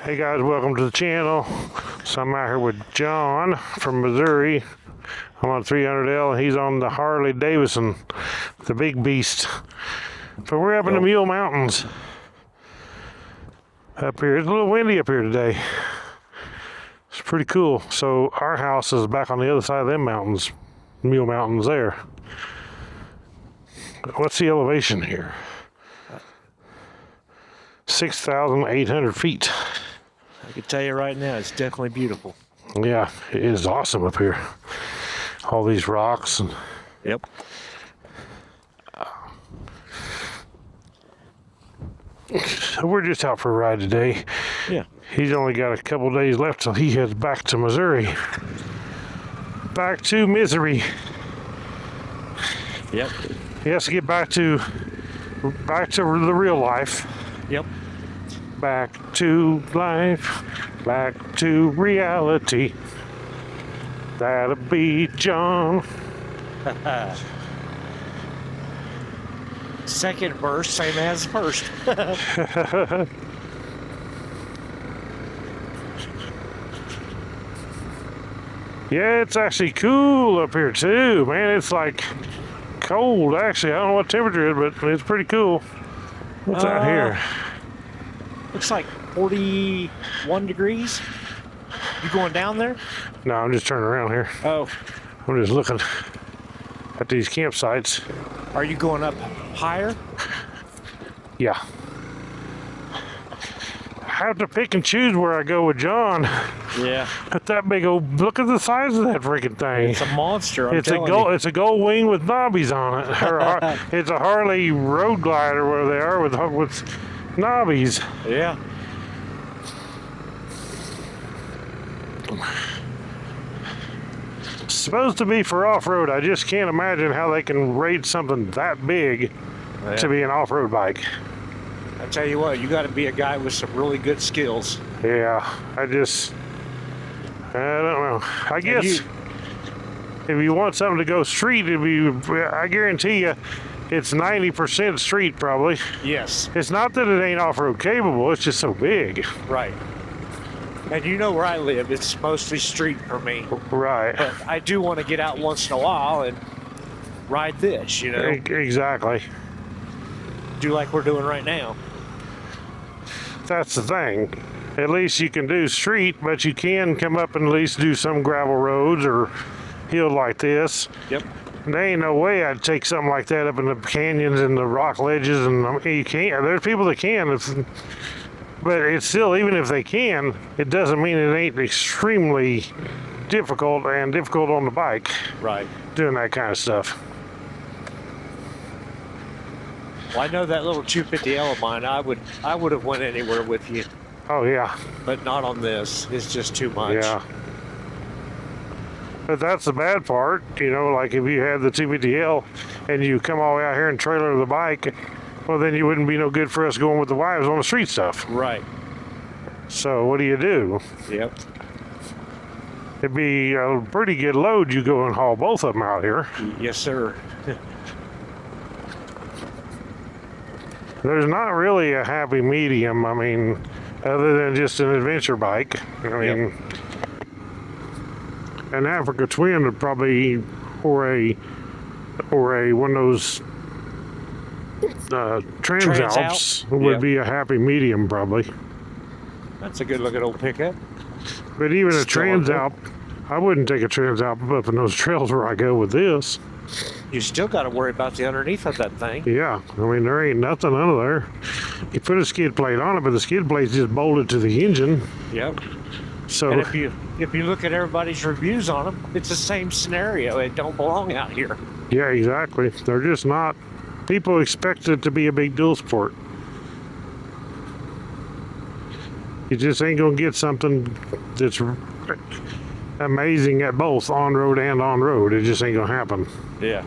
Hey guys, welcome to the channel. So I'm out here with John from Missouri. I'm on 300L and he's on the Harley Davidson, the big beast. But we're up in the Mule Mountains. Up here, it's a little windy up here today. It's pretty cool. So our house is back on the other side of them mountains, Mule Mountains there. What's the elevation here? 6,800 feet. I can tell you right now, it's definitely beautiful. Yeah, it is awesome up here. All these rocks and. Yep. So we're just out for a ride today. Yeah. He's only got a couple days left till he heads back to Missouri. Back to misery. Yep. He has to get back to the real life. Yep. Back to life. Back to reality. That'll be John. Second verse, same as first. Yeah, it's actually cool up here too, man. It's like cold actually. I don't know what temperature it is, but it's pretty cool. What's out here? Looks like 41 degrees. You going down there? No, I'm just turning around here. Oh. I'm just looking at these campsites. Are you going up higher? Yeah. I have to pick and choose where I go with John. Yeah. At that big old, look at the size of that freaking thing. It's a monster. It's a Goldwing with knobbies on it. It's a Harley road glider where they are with knobbies. Yeah. Supposed to be for off-road. I just can't imagine how they can rate something that big to be an off-road bike. I tell you what, you got to be a guy with some really good skills. Yeah, I don't know. I guess if you want something to go street, I guarantee you it's 90% street probably. Yes. It's not that it ain't off-road capable, it's just so big. Right. And you know where I live, it's mostly street for me. Right. But I do want to get out once in a while and ride this, you know? Exactly. Do like we're doing right now. That's the thing. At least you can do street, but you can come up and at least do some gravel roads or hill like this. Yep. There ain't no way I'd take something like that up in the canyons and the rock ledges, and you can't. There's people that can, but it's still, even if they can, it doesn't mean it ain't extremely difficult on the bike. Right. Doing that kind of stuff. Well, I know that little 250L of mine, I would have went anywhere with you. Oh yeah. But not on this. It's just too much. Yeah. But that's the bad part, you know, like if you had the 250L and you come all the way out here and trailer the bike, well then you wouldn't be no good for us going with the wives on the street stuff. Right. So what do you do? Yep. It'd be a pretty good load you go and haul both of them out here. Yes, sir. There's not really a happy medium, I mean, other than just an adventure bike. I mean, an Africa Twin would probably, or a one of those Transalps would be a happy medium probably. That's a good looking old pickup. But even a Transalp, I wouldn't take a Transalp up in those trails where I go with this. You still got to worry about the underneath of that thing. Yeah, I mean, there ain't nothing under there. You put a skid plate on it, but the skid plate's just bolted to the engine. Yep. So, and if you look at everybody's reviews on them, it's the same scenario. It don't belong out here. Yeah, exactly. They're just not. People expect it to be a big dual sport. You just ain't gonna get something that's amazing at both on-road and on-road. It just ain't gonna happen. Yeah.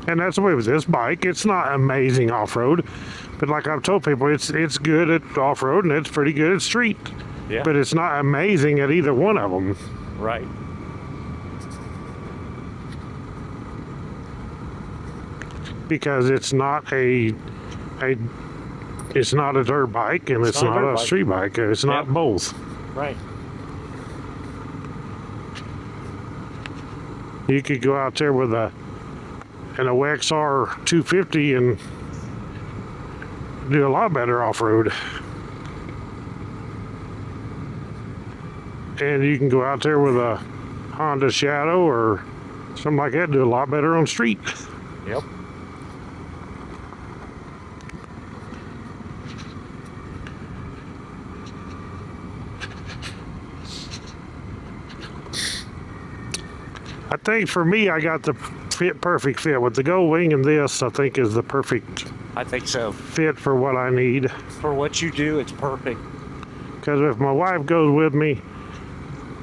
And that's the way with this bike. It's not amazing off-road, but like I've told people, it's good at off-road and it's pretty good at street. Yeah. But it's not amazing at either one of them. Right. because it's not a It's not a dirt bike, and it's not a street bike. It's not both. Right. You could go out there with an OXR 250 and do a lot better off-road. And you can go out there with a Honda Shadow or something like that, do a lot better on street. Yep. I think for me, I got the perfect fit with the Goldwing, and this I think is the perfect I think so. fit for what I need. For what you do, it's perfect. Because if my wife goes with me,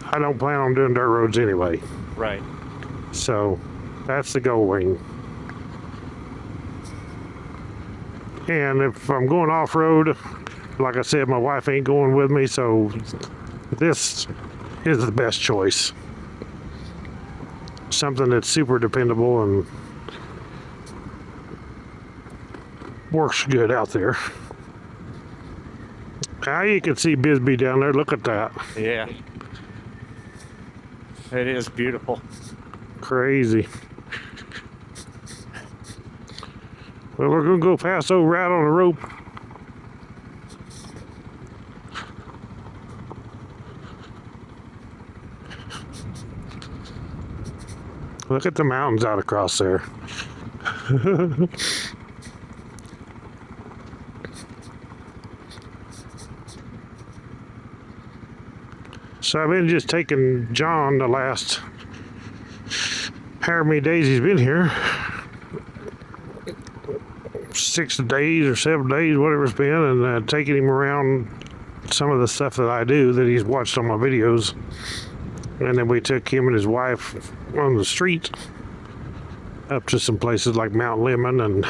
I don't plan on doing dirt roads anyway. Right. So that's the Goldwing. And if I'm going off-road, like I said, my wife ain't going with me, so this is the best choice. Something that's super dependable and works good out there. Now you can see Bisbee down there. Look at that. Yeah. It is beautiful. Crazy. Well, we're going to go past old Rat on a Rope. Look at the mountains out across there. So I've been just taking John the last however many days he's been here. 6 days or 7 days, whatever it's been, and taking him around some of the stuff that I do that he's watched on my videos. And then we took him and his wife on the street up to some places like Mount Lemon and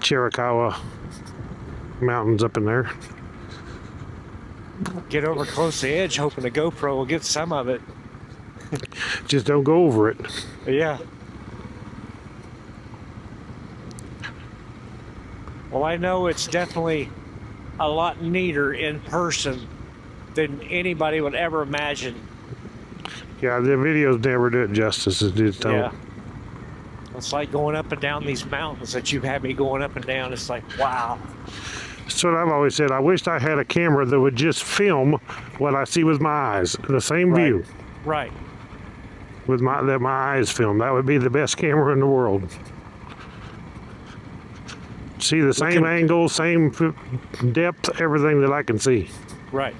Chiricahua Mountains up in there. Get over close to the edge, hoping the GoPro will get some of it. Just don't go over it. Yeah. Well, I know it's definitely a lot neater in person than anybody would ever imagine. Yeah, the videos never do it justice. It just don't. Yeah. It's like going up and down these mountains that you've had me going up and down. It's like, wow. That's what I've always said. I wished I had a camera that would just film what I see with my eyes, the same view. Right. With my eyes film. That would be the best camera in the world. See the same angle, same depth, everything that I can see. Right.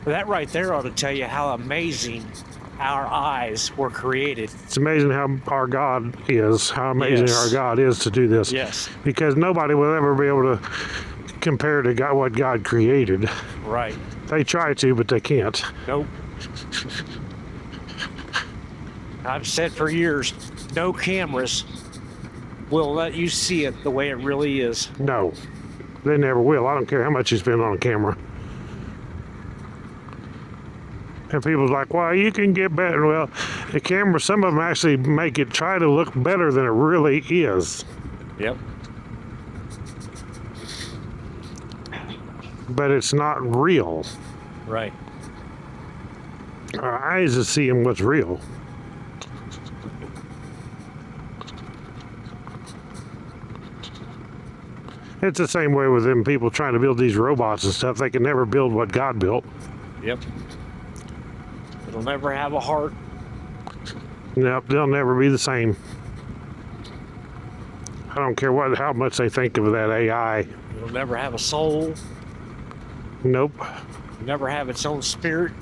That right there ought to tell you how amazing our eyes were created. It's amazing how our God is, how amazing Yes. our God is to do this. Yes. Because nobody will ever be able to compare to God, what God created. Right. They try to, but they can't. Nope. I've said for years, no cameras will let you see it the way it really is. No, they never will. I don't care how much you spend on a camera. And people's like, well, you can get better. Well, the camera, some of them actually make it try to look better than it really is. Yep. But it's not real. Right. Our eyes are seeing what's real. It's the same way with them people trying to build these robots and stuff. They can never build what God built. Yep. It'll never have a heart. Nope, they'll never be the same. I don't care how much they think of that AI. It'll never have a soul. Nope. It'll never have its own spirit.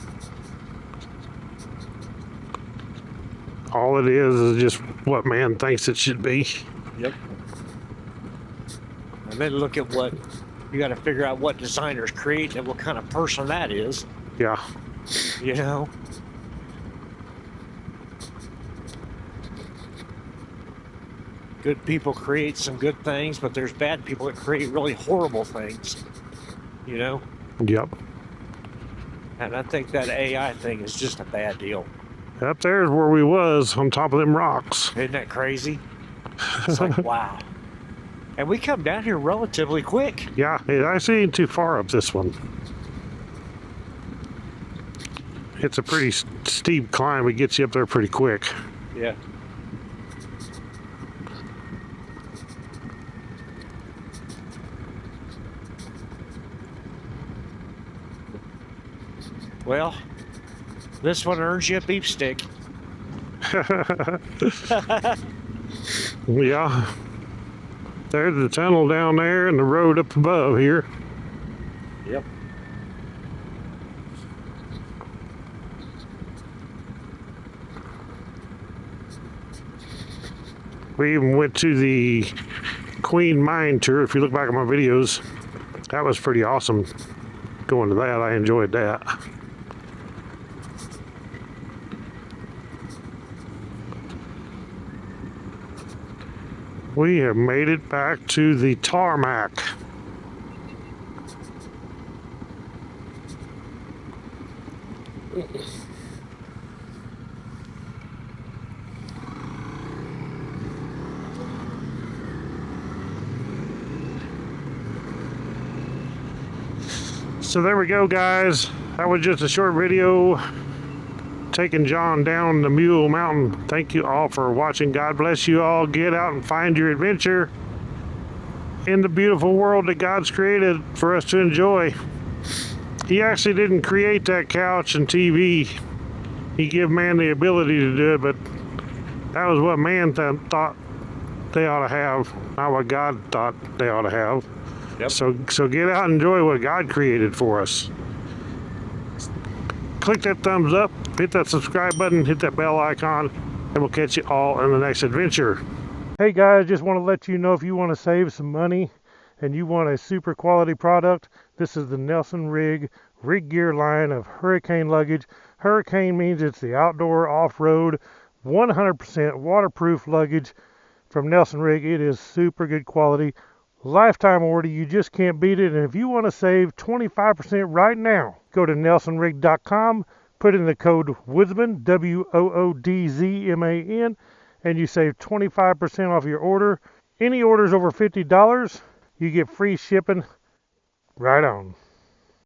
All it is just what man thinks it should be. Yep. And then look at what you got to figure out what designers create and what kind of person that is. Yeah. You know. Good people create some good things, but there's bad people that create really horrible things. You know. Yep. And I think that AI thing is just a bad deal. Up there's where we was on top of them rocks. Isn't that crazy? It's like, wow. And we come down here relatively quick. Yeah, it actually ain't too far up this one. It's a pretty steep climb. It gets you up there pretty quick. Yeah. Well, this one earns you a beef stick. Yeah. There's the tunnel down there and the road up above here. Yep. We even went to the Queen Mine tour. If you look back at my videos, that was pretty awesome. Going to that, I enjoyed that. We have made it back to the tarmac. So there we go, guys. That was just a short video taking John down the Mule Mountain. Thank you all for watching. God bless you all. Get out and find your adventure in the beautiful world that God's created for us to enjoy. He actually didn't create that couch and TV. He gave man the ability to do it, but that was what man thought they ought to have, not what God thought they ought to have. Yep. So get out and enjoy what God created for us. Click that thumbs up, hit that subscribe button, hit that bell icon, and we'll catch you all in the next adventure. Hey guys, just want to let you know, if you want to save some money and you want a super quality product, this is the Nelson Rigg Gear line of hurricane luggage. Hurricane means it's the outdoor, off-road, 100% waterproof luggage from Nelson Rigg. It is super good quality. Lifetime order, you just can't beat it. And if you want to save 25% right now, go to nelsonrig.com, put in the code Woodzman, WOODZMAN, and you save 25% off your order. Any orders over $50, you get free shipping. Right on.